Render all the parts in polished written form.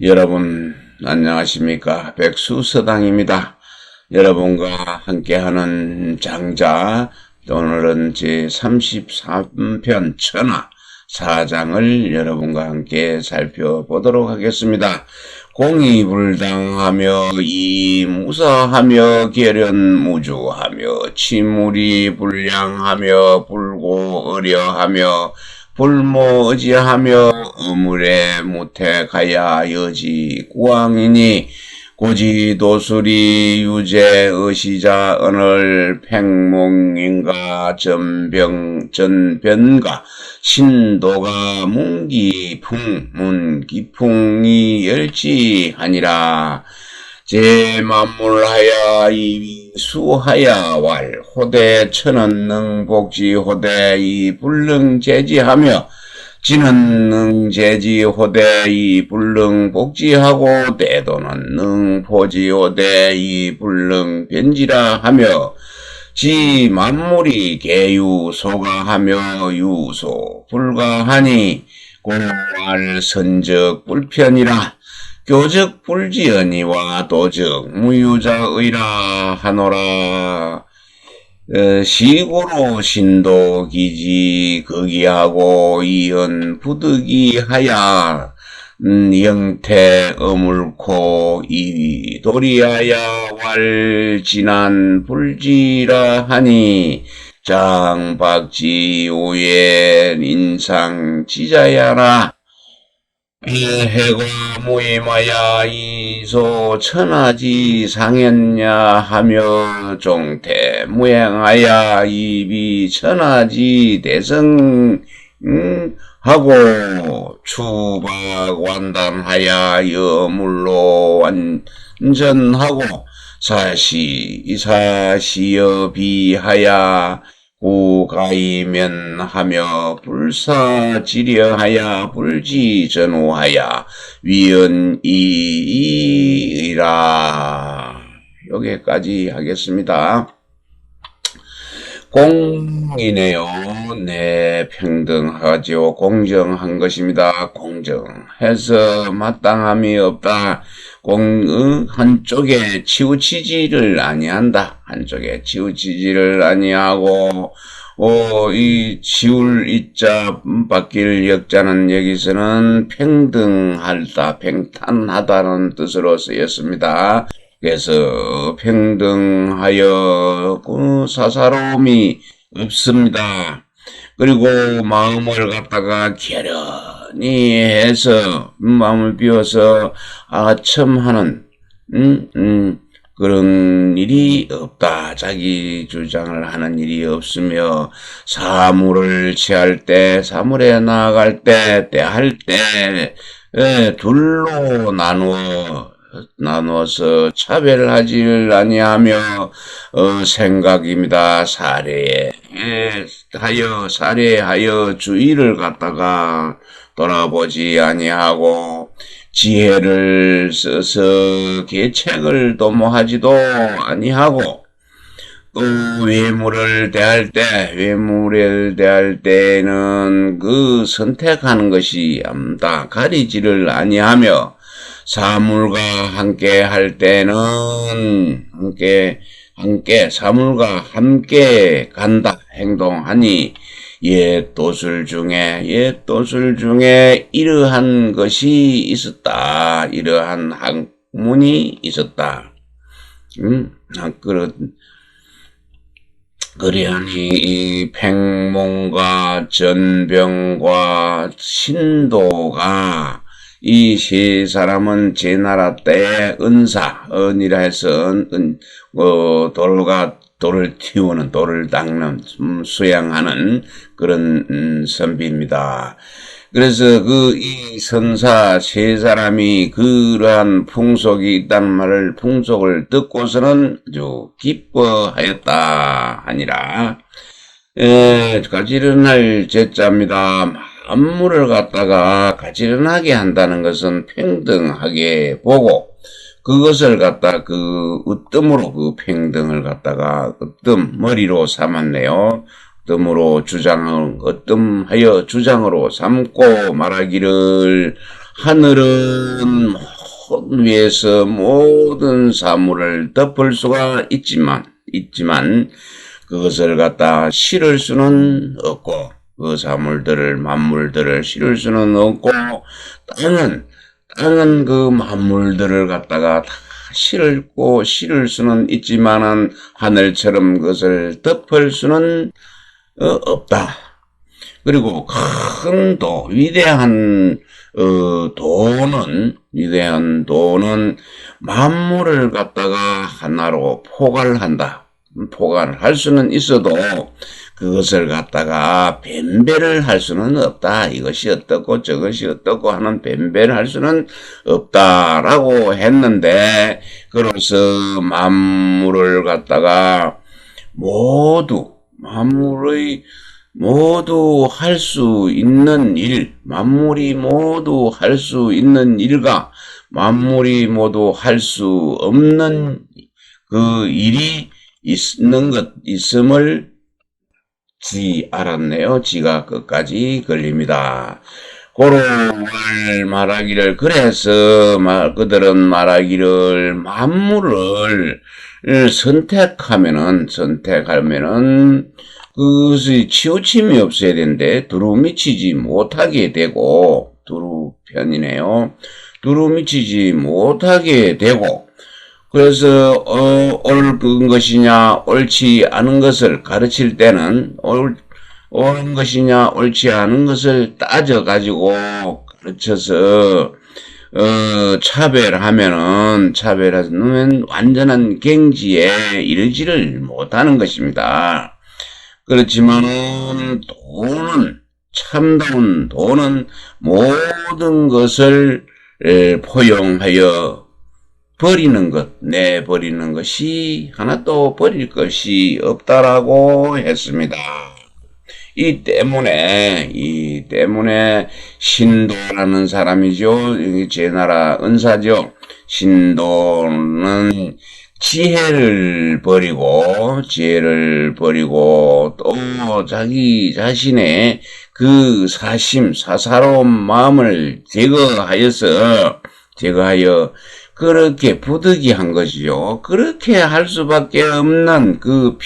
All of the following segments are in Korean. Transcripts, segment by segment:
여러분 안녕하십니까? 백수서당입니다. 여러분과 함께하는 장자, 오늘은 제33편 천하 4장을 여러분과 함께 살펴보도록 하겠습니다. 공의불당하며 이무사하며 계련무주하며 치물이 불량하며 불고의려하며 불모의지하며 의물에 무태가야 여지 구왕이니 고지도술이 유재 의시자 언을 팽몽인가 전변가 신도가 문기풍이 열지하니라. 제만물하야 이수하야 왈 호대 천언능복지 호대 이 불능제지하며 진언능제지 호대 이 불능복지하고 대도는 능포지 호대 이 불능변지라 하며 지 만물이 개유소가하며 유소 불가하니 고알 선적 불편이라. 교적 불지언이와 도적 무유자의라 하노라. 시고로 신도기지 거기하고 이언 부득이하야 영태 어물코 이도리하야 왈진한 불지라 하니 장박지 오예 인상 지자야라. 해과 무임하야 이소 천하지 상했냐 하며 종태 무행하야 이비 천하지 대성 하고 추박 완단하야 여물로 완전하고 사시여 비하야 구가이면하며 불사지려하야 불지전우하야 위언이이라. 여기까지 하겠습니다. 공이네요. 네, 평등하죠. 공정한 것입니다. 공정해서 마땅함이 없다. 한쪽에 치우치지를 아니한다. 한쪽에 치우치지를 아니하고, 이 치울 이자 바뀔 역자는 여기서는 평등하다, 평탄하다는 뜻으로 쓰였습니다. 그래서 평등하여 사사로움이 없습니다. 그리고 마음을 갖다가 결연히 해서 마음을 비워서 아첨하는 그런 일이 없다. 자기 주장을 하는 일이 없으며 사물을 취할 때, 사물에 나아갈 때, 대할 때 둘로 나누어서 차별하지를 아니하며 생각입니다. 살해하여 주의를 갖다가 돌아보지 아니하고 지혜를 써서 계책을 도모하지도 아니하고 또 외물을 대할 때는 그 선택하는 것이 암다. 가리지를 아니하며 사물과 함께 할 때는 사물과 함께 간다. 행동하니 옛 도술 중에 이러한 것이 있었다. 이러한 학문이 있었다. 그러하니 이 팽몽과 전병과 신도가 이 세 사람은 제 나라 때 은이라 해서 돌을 틔우는, 돌을 닦는, 수양하는 그런 선비입니다. 그래서 이 선사 세 사람이 그러한 풍속이 있다는 말을, 풍속을 듣고서는 아주 기뻐하였다 하니라. 가지런할 제자입니다. 만물을 갖다가 가지런하게 한다는 것은 평등하게 보고, 그것을 갖다 으뜸으로 평등을 갖다가 머리로 삼았네요. 으뜸하여 주장으로 삼고 말하기를 하늘은 손 위에서 모든 사물을 덮을 수가 있지만 그것을 갖다 실을 수는 없고 그 사물들을 만물들을 실을 수는 없고 땅은 그 만물들을 갖다가 다 실을 수는 있지만은 하늘처럼 그것을 덮을 수는 없다. 그리고 큰 위대한 돈은 만물을 갖다가 하나로 포괄한다. 포괄을 할 수는 있어도 그것을 갖다가 변배를 할 수는 없다. 이것이 어떻고 저것이 어떻고 하는 변배를 할 수는 없다라고 했는데, 그래서 만물을 갖다가 만물이 모두 할 수 있는 일, 만물이 모두 할 수 있는 일과 만물이 모두 할 수 없는 그 일이 있음을 알았네요. 지가 끝까지 걸립니다. 고로를 말하기를, 그래서 그들은 말하기를 만물을 선택하면은 그것이 치우침이 없어야 되는데 두루미치지 못하게 되고, 두루편이네요. 두루미치지 못하게 되고, 그래서 옳은 것이냐 옳지 않은 것을 가르칠 때는 옳은 것이냐 옳지 않은 것을 따져가지고 가르쳐서 차별하면 완전한 경지에 이르지를 못하는 것입니다. 그렇지만은 참다운 돈은 모든 것을 포용하여 내버리는 것이 하나도 버릴 것이 없다라고 했습니다. 이 때문에 신도라는 사람이죠. 제 나라 은사죠. 신도는 지혜를 버리고 또 자기 자신의 그 사사로운 마음을 제거하여 그렇게 부득이한 것이죠. 그렇게 할 수밖에 없는 그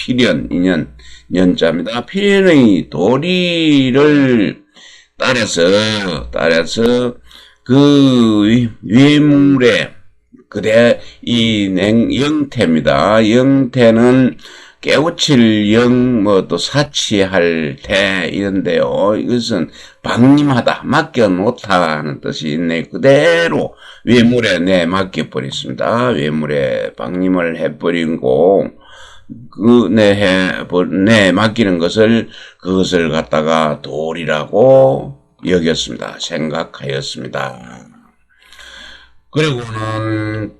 년자입니다. 필연의 도리를 따라서 그 외물에 이 영태입니다. 영태는 깨우칠 또 사치할 태 이런데요. 이것은 방임하다, 맡겨 놓다는 뜻이 있네. 그대로 외물에 맡겨버렸습니다. 외물에 방임을 해버리고 맡기는 그것을 갖다가 도리라고 여겼습니다. 생각하였습니다. 그리고는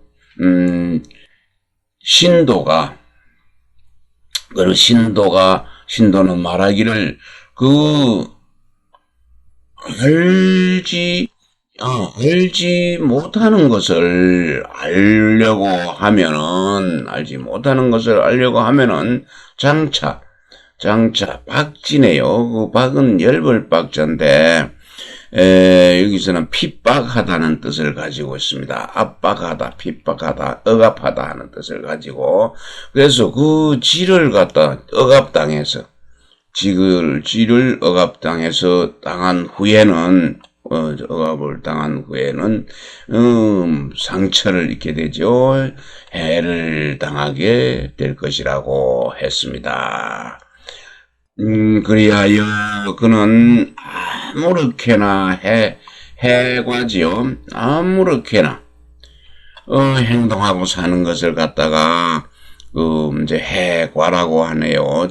신도는 말하기를 알지 못하는 것을 알려고 하면은 장차 박지네요. 그 박은 열벌박자인데 여기서는 핍박하다는 뜻을 가지고 있습니다. 압박하다, 핍박하다, 억압하다 하는 뜻을 가지고, 그래서 그 지를 갖다 지를 억압당해서 억압을 당한 후에는 상처를 입게 되죠. 해를 당하게 될 것이라고 했습니다. 그리하여 그는 아무렇게나 해과지요. 아무렇게나 행동하고 사는 것을 갖다가 이제 해과라고 하네요.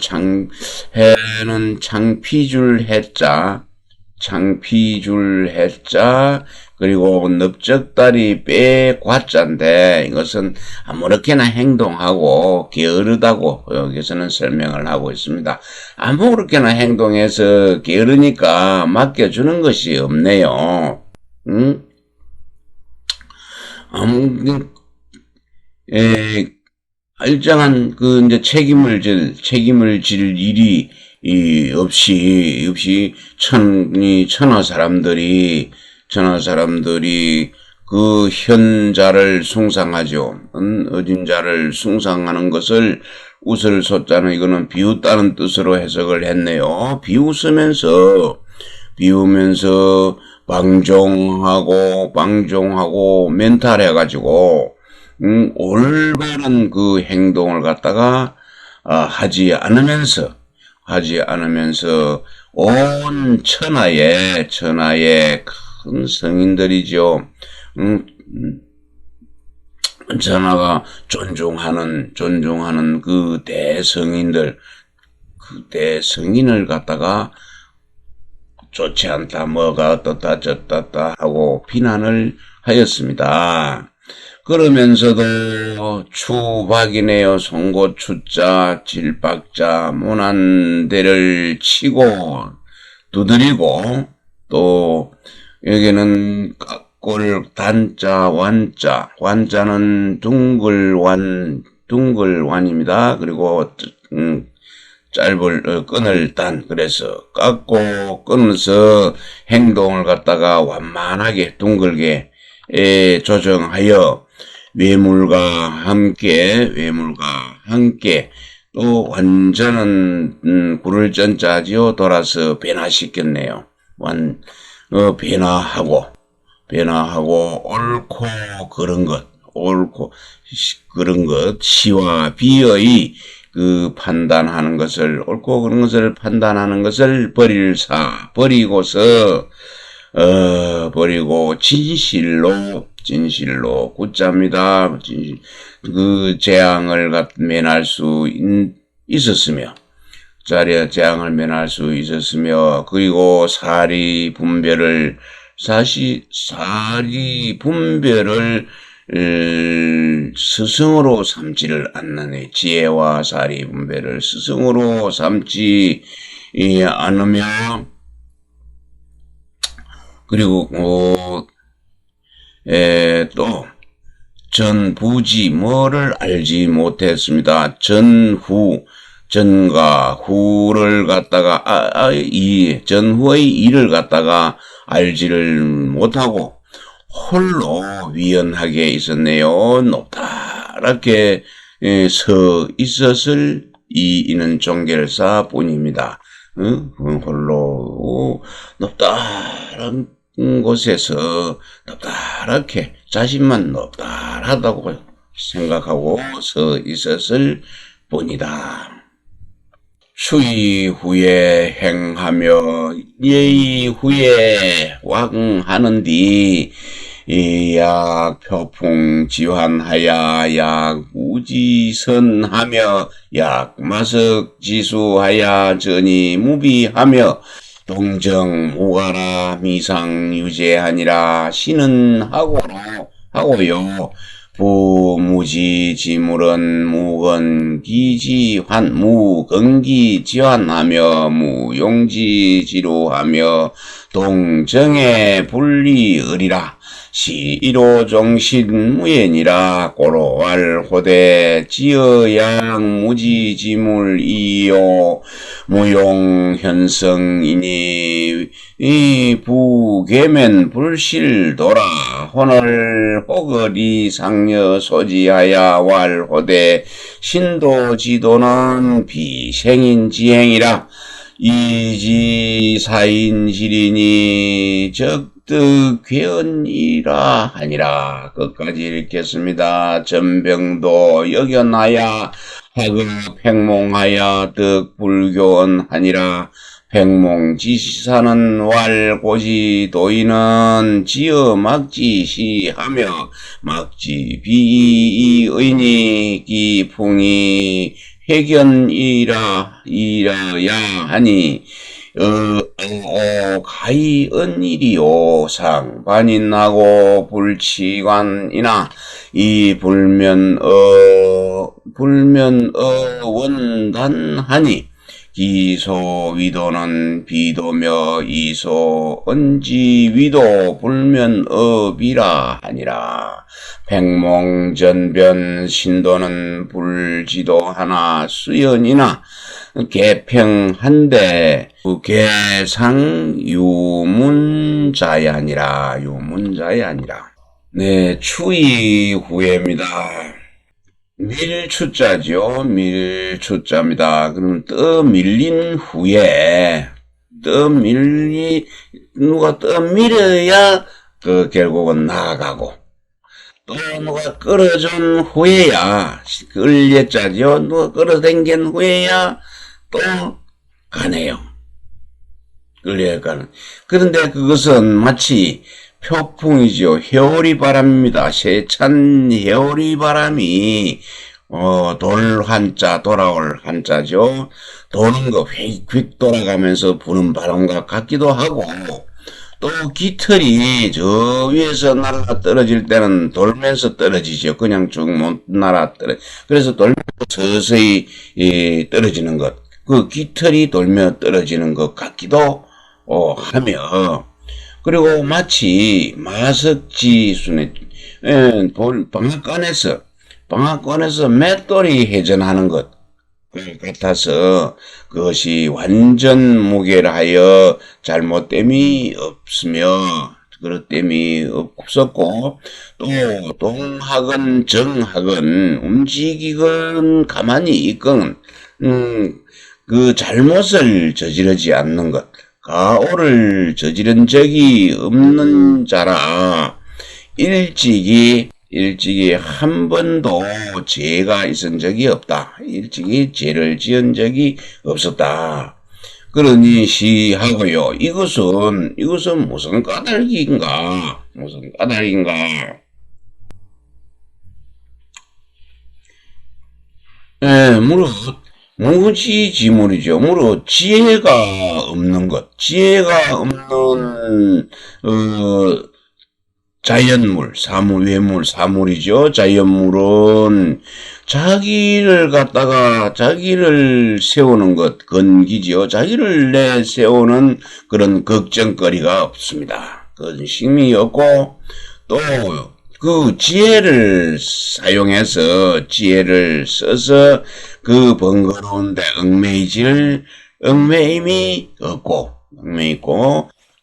해는 창피줄 해자, 그리고 넓적다리 빼 과자인데, 이것은 아무렇게나 행동하고 게으르다고 여기서는 설명을 하고 있습니다. 아무렇게나 행동해서 게으르니까 맡겨주는 것이 없네요. 일정한 이제 책임을 질 일이 없이 천하 사람들이 그 현자를 숭상하죠. 어짐자를 숭상하는 것을 웃을 소자는 이거는 비웃다는 뜻으로 해석을 했네요. 비웃으면서 방종하고 멘탈해가지고 올바른 그 행동을 갖다가 하지 않으면서 온 천하의 큰 성인들이죠. 전하가 존중하는 그 대성인들, 그 대성인을 갖다가 좋지 않다, 뭐가 어떻다, 저떻다 하고 비난을 하였습니다. 그러면서도 추박이네요. 송곳추자, 질박자, 모난대를 치고 두드리고 또 여기는 꼴 단자 완자는 둥글완입니다. 그리고 끈을 단 그래서 깎고 끊어서 행동을 갖다가 완만하게 둥글게 조정하여 외물과 함께 또 완전한 구를 전자지요 돌아서 변화시켰네요. 변화하고 옳고 그런 것 시와 비의 그 판단하는 것을 옳고 그런 것을 판단하는 것을 버리고 진실로 굳잡니다. 그 재앙을 면할 수 있었으며 그리고 사리 분별을 스승으로 삼지를 않는 지혜와 사리 분별을 스승으로 삼지 않으며 그리고 또 전부지 뭐를 알지 못했습니다. 전과 후를 갖다가 전후의 일을 갖다가 알지를 못하고 홀로 위연하게 있었네요. 높다랗게 서 있었을 이는 종결사 뿐입니다. 홀로 높다란 곳에서 높다랗게 자신만 높다하다고 생각하고 서 있었을 뿐이다. 수의 후에 행하며 예의 후에 왕하는디 약 표풍지환하여 약 우지선하며 약 마석지수하여 전이 무비하며 동정무가라 미상유제하니라 신은 하고요. 부무지지물은 무건기지환하며 무용지지루하며 동정에 분리의리라 시이로종신무예니라 고로왈호대 지어양 무지지물이요 무용현성이니 이 부계면 불실도라 혼을 호거리 상여 소지하야 왈호대 신도지도는 비생인지행이라 이지사인지리니 적득괴언이라 하니라. 끝까지 읽겠습니다. 전병도 여견하야 학업행몽하야 득불교언하니라. 백몽지시사는 왈고지도인은 지어 막지시하며 막지비의니 기풍이 회견이라야 하니 가히 은일이요 상반인하고 불치관이나 이 불면 원단하니 기소위도는 비도며 이소 은지위도 불면업이라 하니라. 백몽전변 신도는 불지도 하나 수연이나 개평한데 개상 유문자야 아니라 네, 추위 후에입니다. 밀추자죠. 밀추자입니다. 그럼 떠밀린 후에 누가 떠밀어야 결국은 나아가고 또 누가 끌어준 후에야 끌려짜죠. 누가 끌어당긴 후에야 또 가네요. 끌려가는. 그런데 그것은 마치 표풍이죠. 해오리 바람입니다. 세찬 해오리 바람이 돌 한자, 돌아올 한자죠. 도는 거 휙휙 돌아가면서 부는 바람과 같기도 하고, 또 깃털이 저 위에서 날아 떨어질 때는 돌면서 떨어지죠. 그냥 쭉 못 날아 떨어. 그래서 돌면서 서서히 떨어지는 것. 그 깃털이 돌며 떨어지는 것 같기도 하며, 그리고 마치 마석지순에 방앗간에서 맷돌이 회전하는 것 같아서 그것이 완전 무결하여 잘못됨이 없으며 그릇됨이 없었고 또 동하건 정하건 움직이건 가만히 있건 그 잘못을 저지르지 않는 것, 가오를 저지른 적이 없는 자라 일찍이 한 번도 죄가 있은 적이 없다. 일찍이 죄를 지은 적이 없었다. 그러니 시하고요. 이것은 무슨 까닭인가? 무지지물이죠. 지혜가 없는 것. 지혜가 없는, 자연물, 외물, 사물이죠. 자연물은 자기를 세우는 것, 건기죠. 자기를 내세우는 그런 걱정거리가 없습니다. 근심이 없고, 또, 그 지혜를 써서 그 번거로운데 얽매임이 없고,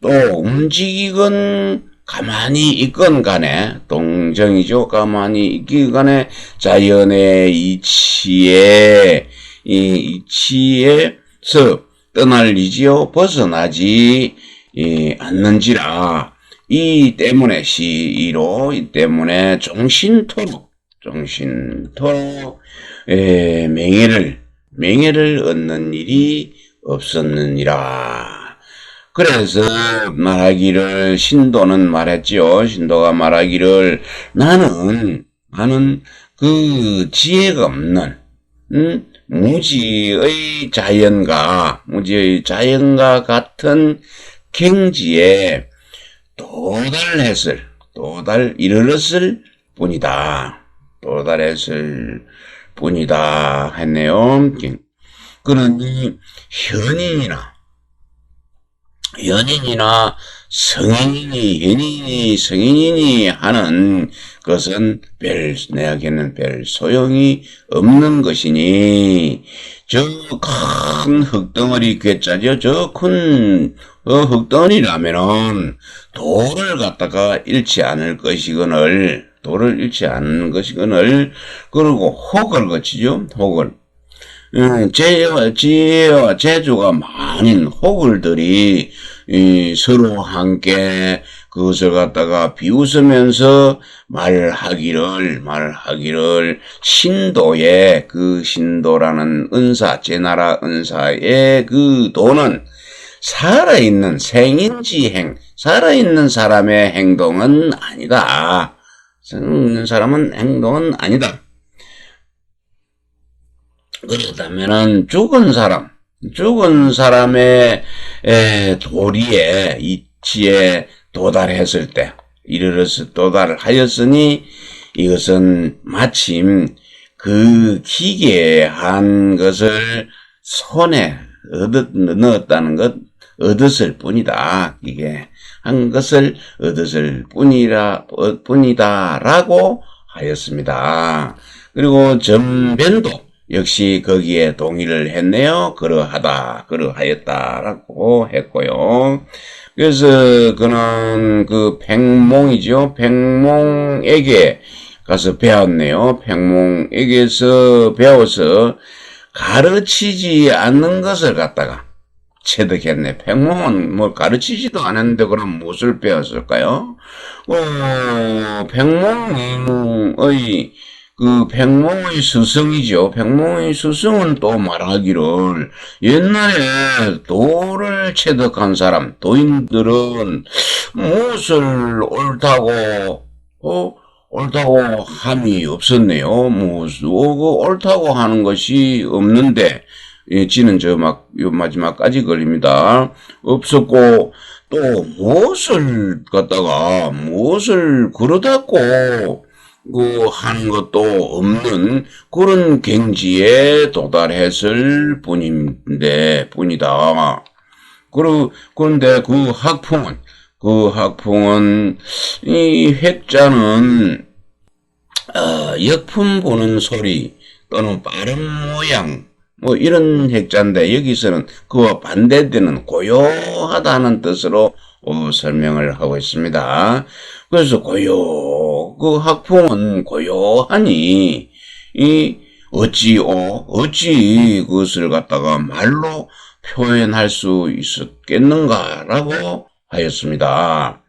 또 움직이건 가만히 있건 간에, 동정이죠. 가만히 있기 간에 자연의 이치에서 떠날리지요. 벗어나지 않는지라. 이 때문에 종신토록 맹해를 얻는 일이 없었느니라. 그래서 신도는 말했지요. 신도가 말하기를 나는 그 지혜가 없는 무지의 자연과 같은 경지에 이르렀을 뿐이다 했네요. 그러니 연인이나 성인이니 하는 것은 내게는 별 소용이 없는 것이니, 저 큰 흙덩어리 괴짜죠. 저 큰 흙덩어리라면은 돌을 갖다가 잃지 않는 것이거늘, 그리고 혹을 거치죠. 지혜와 재주가 많은 호글들이 서로 함께 그것을 갖다가 비웃으면서 말하기를 신도라는 은사, 제나라 은사의 그 도는 살아있는 살아있는 사람의 행동은 아니다. 살아있는 사람은 행동은 아니다. 그렇다면은 죽은 사람의 도리에 이치에 도달했을 때 도달하였으니 이것은 마침 그 기괴한 것을 손에 넣었다는 것, 얻었을 뿐이다. 이게 한 것을 얻었을 뿐이다라고 하였습니다. 그리고 전변도 역시 거기에 동의를 했네요. 그러하였다라고 했고요. 그래서 그는 그 백몽이죠. 백몽에게 가서 배웠네요. 백몽에게서 배워서 가르치지 않는 것을 갖다가 체득했네. 백몽은 뭐 가르치지도 않았는데 그럼 무엇을 배웠을까요? 백몽의 스승이죠. 백몽의 스승은 또 말하기를 옛날에 도를 체득한 사람, 도인들은 무엇을 옳다고 함이 없었네요. 옳다고 하는 것이 없는데, 지는 요 마지막까지 걸립니다. 없었고, 또 무엇을 그러다고, 하는 것도 없는 그런 경지에 도달했을 뿐이다. 그런데 그 학풍은, 이 획자는, 역품 보는 소리 또는 빠른 모양, 뭐 이런 획자인데 여기서는 그와 반대되는 고요하다는 뜻으로 설명을 하고 있습니다. 그래서 그 학풍은 고요하니 어찌 그것을 갖다가 말로 표현할 수 있었겠는가라고 하였습니다.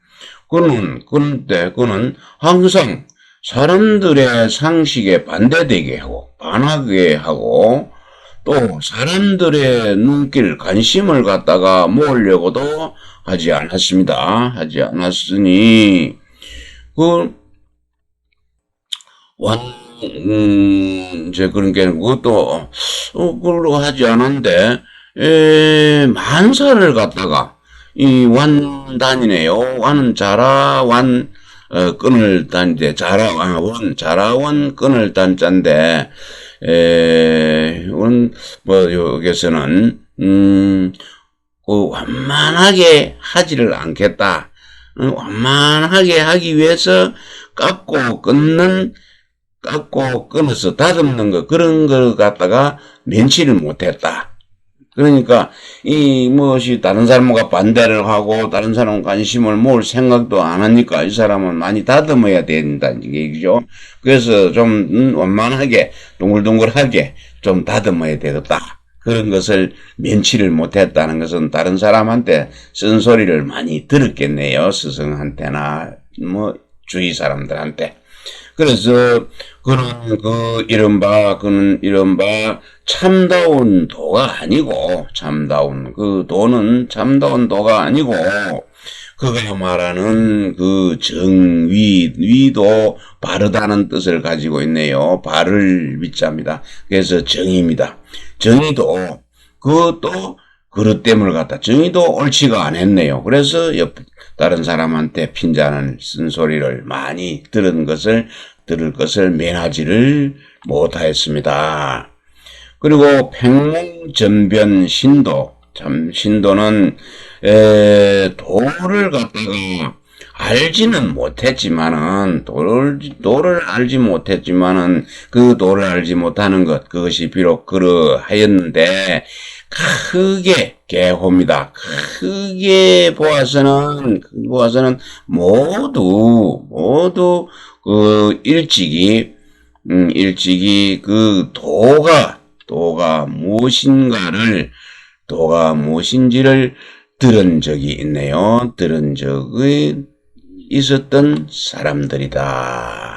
그런데 그는 항상 사람들의 상식에 반대되게 하고 반하게 하고 또 사람들의 눈길 관심을 갖다가 모으려고도 하지 않았습니다. 하지 않았으니 이제 그런 게 그것도 그걸로 하지 않았는데 만사를 갖다가 이 완단이네요. 완은 자라완 끈을 단데 자라원 끈을 단자인데 여기서는 완만하게 하지를 않겠다. 완만하게 하기 위해서 깎고 끊어서 다듬는 거, 그런 걸 갖다가 면치를 못했다. 그러니까, 무엇이 다른 사람과 반대를 하고, 다른 사람 관심을 모을 생각도 안 하니까, 이 사람은 많이 다듬어야 된다는 얘기죠. 그래서 좀, 완만하게, 동글동글하게 좀 다듬어야 되겠다. 그런 것을 면치를 못했다는 것은 다른 사람한테 쓴소리를 많이 들었겠네요. 스승한테나, 주위 사람들한테. 그래서, 그는 이른바 참다운 도가 아니고, 도는 참다운 도가 아니고, 그가 말하는 그 위도 바르다는 뜻을 가지고 있네요. 바를 위자입니다. 그래서 정의입니다. 정의도, 그것도 그릇됨을 갖다, 정의도 옳지가 않았네요. 그래서 다른 사람한테 핀잔을 쓴소리를 많이 들을 것을 면하지를 못하였습니다. 그리고 백몽전변 신도는 도를 갖다가 알지는 못했지만은 도를 알지 못했지만은 그 도를 알지 못하는 것, 그것이 비록 그러하였는데 크게 개호입니다. 크게 보아서는 모두 일찍이 그 도가 무엇인지를 들은 적이 있네요. 들은 적이 있었던 사람들이다.